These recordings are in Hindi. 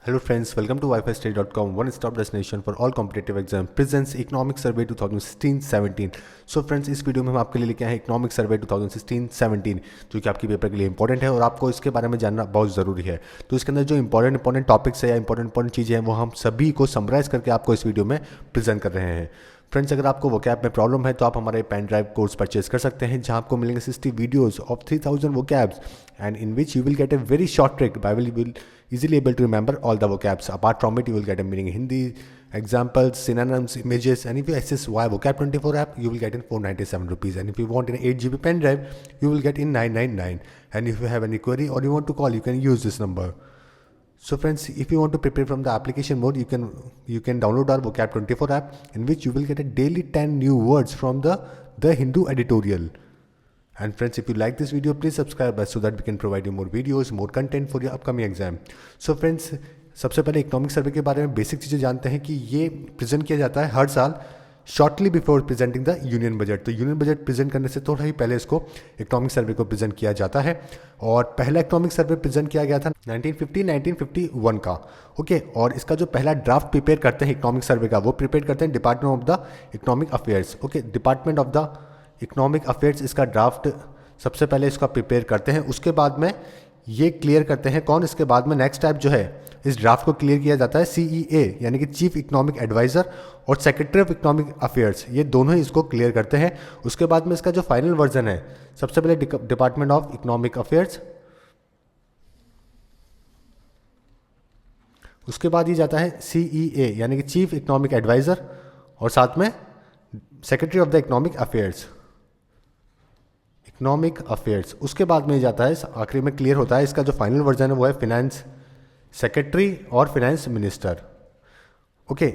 Hello friends, welcome to wifistudy.com, one stop destination for all competitive exam presents economic survey 2016-17। So friends, इस वीडियो में हम आपके लिए लेके आए हैं इकोनॉमिक सर्वे 2016-17 जो कि आपकी पेपर के लिए इंपॉर्टेंट है और आपको इसके बारे में जानना बहुत ज़रूरी है। तो इसके अंदर जो इंपॉर्टेंट टॉपिक्स है या इंपॉर्टेंट चीज़ें हैं वो हम सभी को समराइज़ करके आपको इस वीडियो में प्रेजेंट कर रहे हैं। फ्रेंड्स, अगर आपको वोकैब में प्रॉब्लम है तो आप हमारे पेन ड्राइव कोर्स परचेज कर सकते हैं जहां आपको मिलेंगे 60 videos of 3000 vocabs and in which you will get a very short trick by will you will easily able to remember all the vocabs. Apart from it, you will get a meaning Hindi, examples, synonyms, images, and if you access via vocab 24 app, you will get in 497 rupees. And if you want in 8 GB pen drive, you will get in 999. And if you have any query or you want to call, you can use this number. So friends, if you want to prepare from the application mode, you can download our vocab 24 app in which you will get a daily 10 new words from the Hindu editorial. And friends, if you like this video, please subscribe us so that we can provide you more videos, more content for your upcoming exam. So friends, सबसे पहले इकोनॉमिक सर्वे के बारे में बेसिक चीज़ें जानते हैं कि ये प्रेजेंट किया जाता है हर साल shortly before presenting the union budget. तो यूनियन बजट प्रेजेंट करने से थोड़ा ही पहले इसको इकोनॉमिक सर्वे को प्रेजेंट किया जाता है और पहला इकोनॉमिक सर्वे प्रेजेंट किया गया था 1950-1951 का। ओके, और इसका जो पहला ड्राफ्ट प्रिपेयर करते हैं इकोनॉमिक सर्वे का वो प्रिपेयर करते हैं department of the economic affairs. Okay, department of the economic affairs इसका ड्राफ्ट सबसे पहले इसका प्रिपेयर करते हैं। उसके बाद में ये क्लियर करते हैं कौन, इसके बाद में नेक्स्ट टाइप जो है इस ड्राफ्ट को क्लियर किया जाता है CEA यानी कि चीफ इकोनॉमिक एडवाइजर और सेक्रेटरी ऑफ इकोनॉमिक अफेयर्स, ये दोनों ही इसको क्लियर करते हैं। उसके बाद में इसका जो फाइनल वर्जन है सबसे पहले डिपार्टमेंट ऑफ इकोनॉमिक अफेयर्स, उसके बाद ये जाता है CEA यानी कि चीफ इकोनॉमिक एडवाइजर और साथ में secretary of the economic affairs. उसके बाद में ये जाता है, आखिरी में क्लियर होता है इसका जो फाइनल वर्जन है वो है फिनेंस सेक्रेटरी और फिनेंस मिनिस्टर। ओके,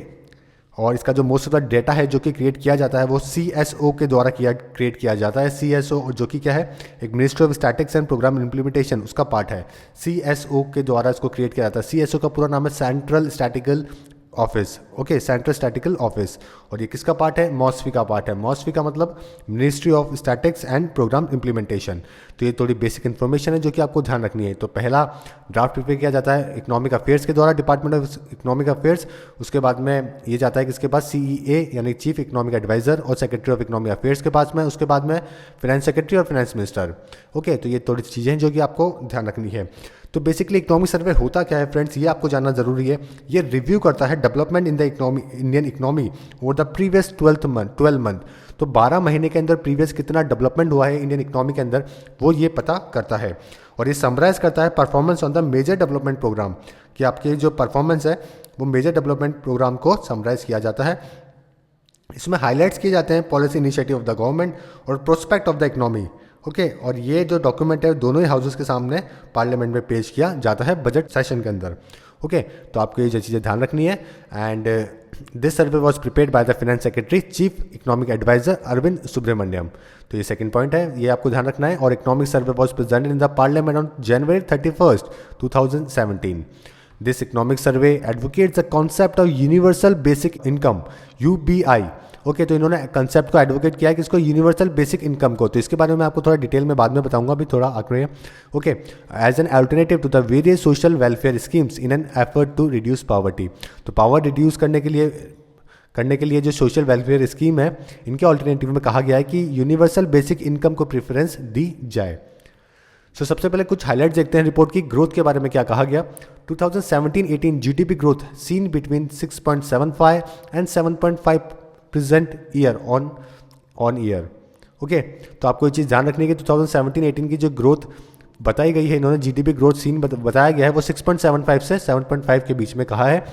और इसका जो मोस्ट ऑफ द डेटा है जो कि क्रिएट किया जाता है वो CSO के द्वारा क्रिएट किया जाता है। CSO जो कि क्या है, एक ministry of statics and programme implementation उसका पार्ट है। CSO के द्वारा इसको क्रिएट किया जाता है। CSO का पूरा नाम है central statistical office. Okay, central statistical office, और ये किसका पार्ट है, मॉस्फी का पार्ट है। मॉस्फी का मतलब ministry of statics and programme implementation. तो ये थोड़ी बेसिक इन्फॉर्मेशन है जो कि आपको ध्यान रखनी है। तो पहला ड्राफ्ट प्रिपेयर किया जाता है इकोनॉमिक अफेयर्स के द्वारा, डिपार्टमेंट ऑफ इकोनॉमिक अफेयर्स। उसके बाद में ये जाता है किसके पास, CEA यानी चीफ इकोनॉमिक एडवाइजर और सेक्रेटरी ऑफ इकोनॉमिक अफेयर्स के पास में। उसके बाद में फाइनेंस सेक्रेटरी और फाइनेंस मिनिस्टर। ओके, तो ये थोड़ी चीज़ें हैं जो कि आपको ध्यान रखनी है। तो बेसिकली इकोनॉमिक सर्वे होता क्या है फ्रेंड्स, ये आपको जानना जरूरी है। ये रिव्यू करता है development in the Indian economy over the previous 12 month. तो 12 महीने के अंदर प्रीवियस कितना डेवलपमेंट हुआ है इंडियन इकोनॉमी के अंदर वो ये पता करता है। और ये समराइज करता है performance on the major development programme, कि आपके जो परफॉर्मेंस है वो मेजर डेवलपमेंट प्रोग्राम को समराइज किया जाता है। इसमें हाईलाइट्स किए जाते हैं policy initiative of the government और prospect of the economy. Okay, और ये जो डॉक्यूमेंट है दोनों ही हाउसेस के सामने पार्लियामेंट में पेश किया जाता है बजट सेशन के अंदर। ओके, तो आपको ये जो चीज़ें ध्यान रखनी है। And this survey was prepared by the finance secretary chief economic adviser Arvind Subramanian. तो ये सेकंड पॉइंट है, ये आपको ध्यान रखना है। और economic survey was presented in the parliament on January 31, 2017। This economic survey advocates the concept of universal basic income UBI। Okay, तो इन्होंने कंसेप्ट को एडवोकेट किया है किसको, यूनिवर्सल बेसिक इनकम को। तो इसके बारे में आपको थोड़ा डिटेल में बाद में बताऊंगा, अभी थोड़ा आगे। Okay, as an alternative to the various social welfare schemes in an effort to reduce poverty. तो पावर रिड्यूस करने के लिए जो सोशल वेलफेयर स्कीम है इनके अल्टरनेटिव में कहा गया है कि यूनिवर्सल बेसिक इनकम को प्रेफरेंस दी जाए। सो सबसे पहले कुछ हाईलाइट्स देखते हैं रिपोर्ट की। ग्रोथ के बारे में क्या कहा गया, 2017-18 GDP growth seen between 6.75 and 7.5% year on year. Okay, तो आपको ये चीज़ ध्यान रखनी है कि 2017-18 की जो ग्रोथ बताई गई है, इन्होंने GDP ग्रोथ सीन बताया गया है वो 6.75 से 7.5 के बीच में कहा है।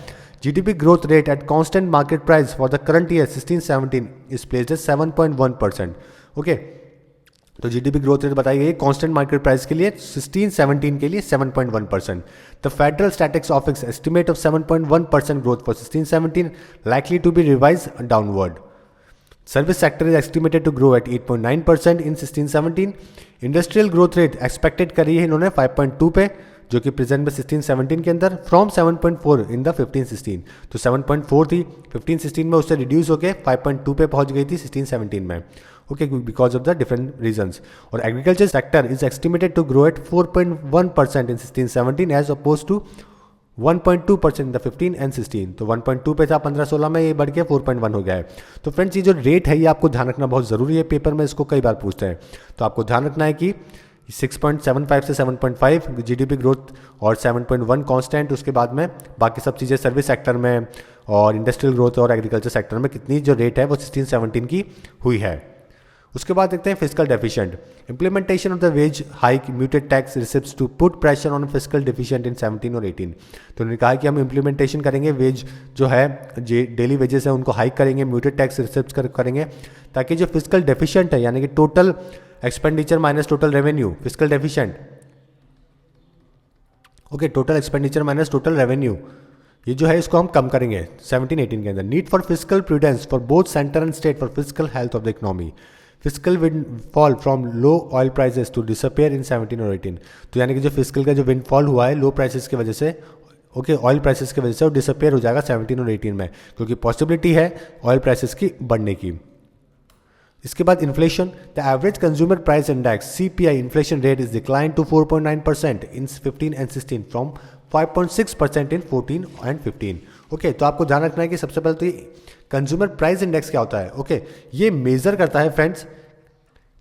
GDP growth rate at constant market price for the current year 16-17 is placed at 7.1%। Okay, तो GDP ग्रोथ रेट बताई गई है कांस्टेंट मार्केट प्राइस के लिए 16-17 के लिए 7.1%। The federal statistics office estimate of 7.1% growth for 16-17 likely to be revise downward. Service sector is estimated to grow at 8.9% in 16-17। Industrial growth rate expected करी है इन्होंने 5.2 पे, जो कि प्रेजेंट में 16-17 के अंदर, फ्रॉम 7.4 इन द 15-16। तो 7.4 थी 15-16 में, उससे रिड्यूस होकर 5.2 पे पहुंच गई थी 16-17 में। Okay, because of the different reasons. और agriculture sector is estimated to grow at 4.1% in 16-17 as opposed to 1.2% in the 15 and 16। तो 1.2 पे था 15-16 में, ये बढ़ के 4.1 हो गया है। तो फ्रेंड्स ये जो रेट है ये आपको ध्यान रखना बहुत ज़रूरी है, पेपर में इसको कई बार पूछते हैं। तो आपको ध्यान रखना है कि 6.75 से 7.5 जीडीपी ग्रोथ और 7.1 कांस्टेंट, उसके बाद में बाकी सब चीज़ें सर्विस सेक्टर में और इंडस्ट्रियल ग्रोथ और एग्रीकल्चर सेक्टर में कितनी जो रेट है वो 16-17 की हुई है। उसके बाद देखते हैं physical deficient. Implementation of the wage hike muted tax receipts to put pressure on physical deficient in 17 और 18। तो उन्होंने कहा कि हम इम्प्लीमेंटेशन करेंगे, वेज जो है डेली वेजेस है उनको हाइक करेंगे, म्यूटेड टैक्स रिसिप्ट्स करेंगे, ताकि जो फिजिकल डेफिशिएंट है यानी कि total expenditure minus total revenue, physical deficient, okay, total expenditure minus total revenue, ये जो है इसको हम कम करेंगे 17-18 के अंदर। Need for physical prudence for both centre and state for physical health of the economy. Physical windfall from low oil prices to disappear in 17 और 18। तो यानी कि जो फिजिकल का जो विंडफॉल हुआ है लो प्राइसेस की वजह से, ओके, ऑयल प्राइसेस की वजह से वो डिसअपियर हो जाएगा 17 और 18 में, क्योंकि पॉसिबिलिटी है ऑयल प्राइसेस की बढ़ने की। इसके बाद inflation, the average consumer price index CPI inflation rate is decline to 4.9% in 15 and 16 from 5.6% in 14 and 15। Okay, तो आपको ध्यान रखना है कि सबसे पहले तो ये कंज्यूमर प्राइस इंडेक्स क्या होता है। ओके, ये मेजर करता है friends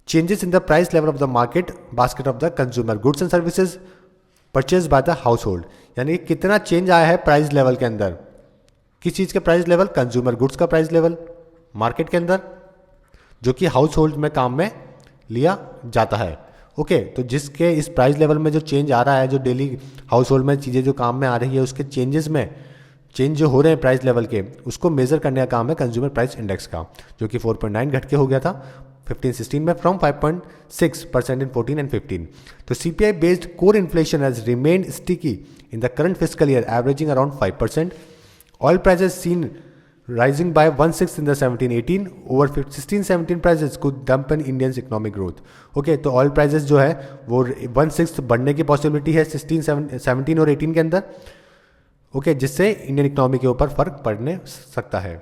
changes in the price level of the market basket of the consumer goods and services purchase by the house hold, यानी कितना चेंज आया है प्राइस लेवल के अंदर, किस चीज़ का प्राइस लेवल, कंज्यूमर गुड्स का प्राइस लेवल मार्केट के अंदर, जो कि हाउस होल्ड में काम में लिया जाता है। ओके, तो जिसके इस प्राइस लेवल में जो चेंज आ रहा है, जो डेली हाउस होल्ड में चीज़ें जो काम में आ रही है उसके चेंजेस में चेंज जो हो रहे हैं प्राइस लेवल के, उसको मेजर करने का काम है कंज्यूमर प्राइस इंडेक्स का, जो कि 4.9 घट के हो गया था 15-16 में फ्रॉम 5.6% इन 14 एंड 15। तो CPI based core inflation has remained sticky in the current fiscal year averaging around 5%। Oil prices seen rising by 1/6 in the 17-18 over 16-17 prices could dampen Indian's economic growth। Okay, तो ऑयल प्राइसेस जो है वो 1/6 बढ़ने की पॉसिबिलिटी है 17 और 18 के अंदर, ओके, जिससे इंडियन इकोनॉमी के ऊपर फर्क पड़ने सकता है।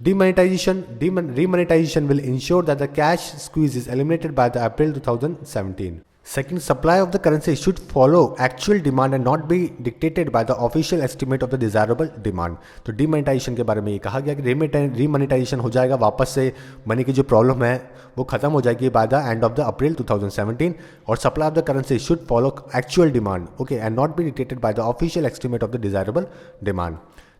Remonetization will ensure that the cash squeeze is eliminated by the April 2017। Second, supply of the currency should follow actual demand and not be dictated by the official estimate of the desirable demand। तो डिमोनेटाइजेशन के बारे में ये कहा गया कि रीमोनेटाइजेशन हो जाएगा, वापस से मनी की जो प्रॉब्लम है वो खत्म हो जाएगी by the end of the April 2017। और supply of the currency should follow actual demand, okay, and not be dictated by the official estimate of the desirable demand.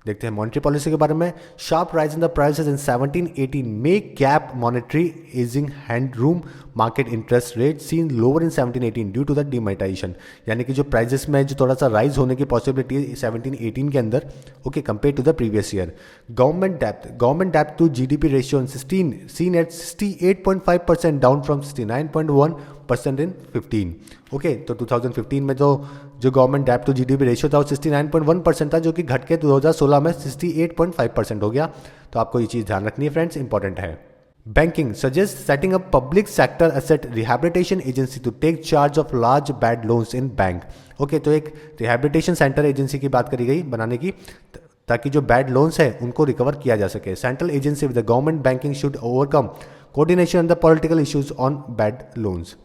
देखते हैं मॉनेटरी पॉलिसी के बारे में। Sharp rise in the prices in 17-18 make gap monetary easing hand room market interest rate seen lower in 17-18 due to the demonetisation, यानी कि जो प्राइसेस में जो थोड़ा सा राइज होने की पॉसिबिलिटी है 17-18 के अंदर, okay, compare to the previous year. Government depth to GDP ratio in 16 seen at 68.5% down from 69.1% in 15। Okay, तो 2015 में तो जो गवर्नमेंट डेप्ट टू जीडीपी रेशियो था वो 69.1% था, जो कि घट के 2016 में 68.5% हो गया। तो आपको ये चीज़ ध्यान रखनी है फ्रेंड्स, इंपॉर्टेंट है। Banking suggest setting up public sector asset rehabilitation agency to take charge of large bad loans in bank. Okay, तो एक रिहैबिलिटेशन सेंटर एजेंसी की बात करी गई बनाने की, ताकि जो बैड लोन्स है उनको रिकवर किया जा सके। Central agency with the government banking should overcome coordination the political issues on bad loans.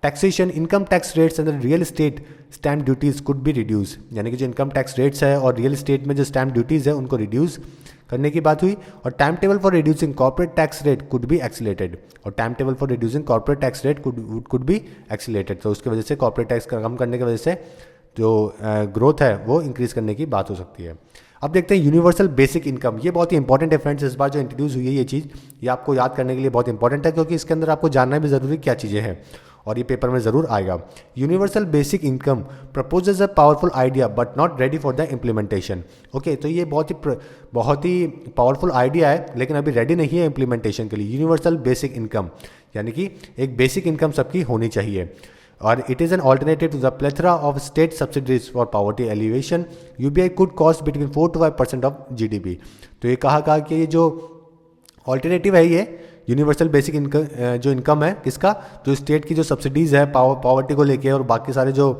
Taxation, income tax rates and real estate stamp duties could be reduce, यानी कि जो इनकम टैक्स रेट्स है और रियल एस्टेट में जो स्टैम्प ड्यूटीज है उनको रिड्यूस करने की बात हुई। और time table for reducing corporate tax rate could be accelerated, और time table for reducing corporate tax rate could be accelerated. तो उसकी वजह से कॉर्पोरेट टैक्स कम करने की वजह से जो ग्रोथ है वो इंक्रीज करने की बात हो सकती है। अब देखते हैं यूनिवर्सल बेसिक इनकम, ये बहुत ही इंपॉर्टेंट है फ्रेंड्स, इस बार जो इंट्रोड्यूस हुई है ये चीज़, ये आपको याद करने के लिए बहुत इंपॉर्टेंट है, क्योंकि इसके अंदर आपको जानना भी ज़रूरी क्या चीज़ें हैं और ये पेपर में ज़रूर आएगा। Universal basic income proposes a powerful idea but not ready for the implementation. Okay, तो ये बहुत ही पावरफुल आइडिया है, लेकिन अभी रेडी नहीं है इम्प्लीमेंटेशन के लिए। यूनिवर्सल बेसिक इनकम यानी कि एक बेसिक इनकम सबकी होनी चाहिए, और it is an alternative to the plethora of state subsidies for poverty alleviation. UBI could cost between 4 to 5% of GDP. तो ये कहा कि ये जो ऑल्टरनेटिव है ये यूनिवर्सल बेसिक इनकम जो इनकम है किसका, जो स्टेट की जो सब्सिडीज़ है पॉवर्टी को लेके और बाकी सारे जो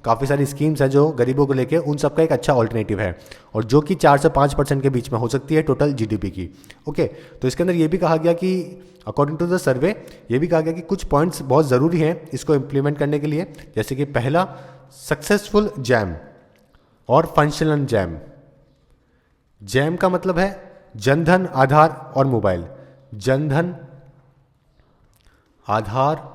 काफ़ी सारी स्कीम्स हैं जो गरीबों को लेके, उन सबका एक अच्छा ऑल्टरनेटिव है, और जो कि 4 से 5% के बीच में हो सकती है टोटल जीडीपी की। ओके, तो इसके अंदर ये भी कहा गया कि अकॉर्डिंग टू द सर्वे ये भी कहा गया कि कुछ पॉइंट्स बहुत ज़रूरी हैं इसको इम्प्लीमेंट करने के लिए, जैसे कि पहला सक्सेसफुल जैम। और फंक्शनल जैम। जैम का मतलब है जनधन, आधार और मोबाइल। जनधन, आधार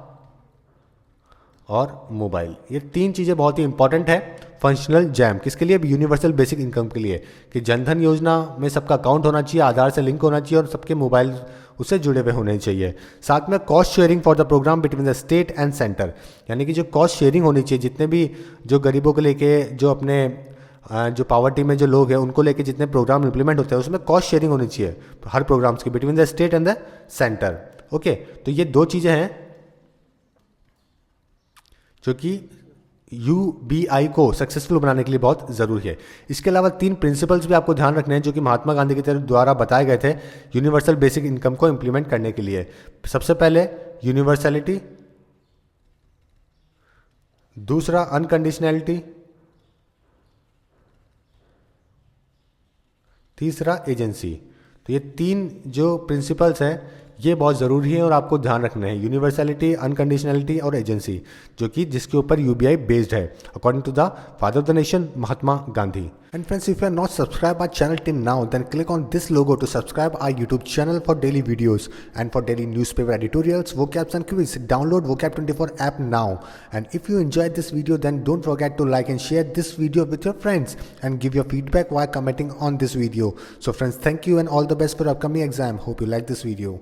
और मोबाइल, ये तीन चीज़ें बहुत ही इंपॉर्टेंट है फंक्शनल जैम किसके लिए? यूनिवर्सल बेसिक इनकम के लिए, कि जनधन योजना में सबका अकाउंट होना चाहिए, आधार से लिंक होना चाहिए और सबके मोबाइल उससे जुड़े हुए होने चाहिए। साथ में cost sharing for the programme between the state and centre, यानी कि जो कॉस्ट शेयरिंग होनी चाहिए, जितने भी जो गरीबों को लेके, जो अपने जो पावर्टी में जो लोग हैं उनको लेके जितने प्रोग्राम इंप्लीमेंट होते हैं उसमें कॉस्ट शेयरिंग होनी चाहिए हर प्रोग्राम्स की between the state and the centre. Okay, तो ये दो चीज़ें हैं जो कि यूबीआई को सक्सेसफुल बनाने के लिए बहुत ज़रूरी है। इसके अलावा तीन प्रिंसिपल्स भी आपको ध्यान रखने हैं जो कि महात्मा गांधी की तरफ द्वारा बताए गए थे यूनिवर्सल बेसिक इनकम को इंप्लीमेंट करने के लिए। सबसे पहले यूनिवर्सलिटी, दूसरा अनकंडीशनैलिटी, तीसरा एजेंसी। तो ये तीन जो प्रिंसिपल्स हैं ये बहुत ज़रूरी है और आपको ध्यान रखना है, यूनिवर्सलिटी, अनकंडीशनलिटी और एजेंसी, जो कि जिसके ऊपर यूबीआई बेस्ड है according to the father of the nation Mahatma Gandhi. And friends, if you are not subscribe our channel till now then click on this logo to subscribe our YouTube channel for daily videos and for daily newspaper editorials, vocabs and quiz. Download vocab24 app now. And if you enjoyed this video then don't forget to like and share this video with your friends and give your feedback while commenting on this video. So friends, thank you and all the best for upcoming exam. Hope you like this video.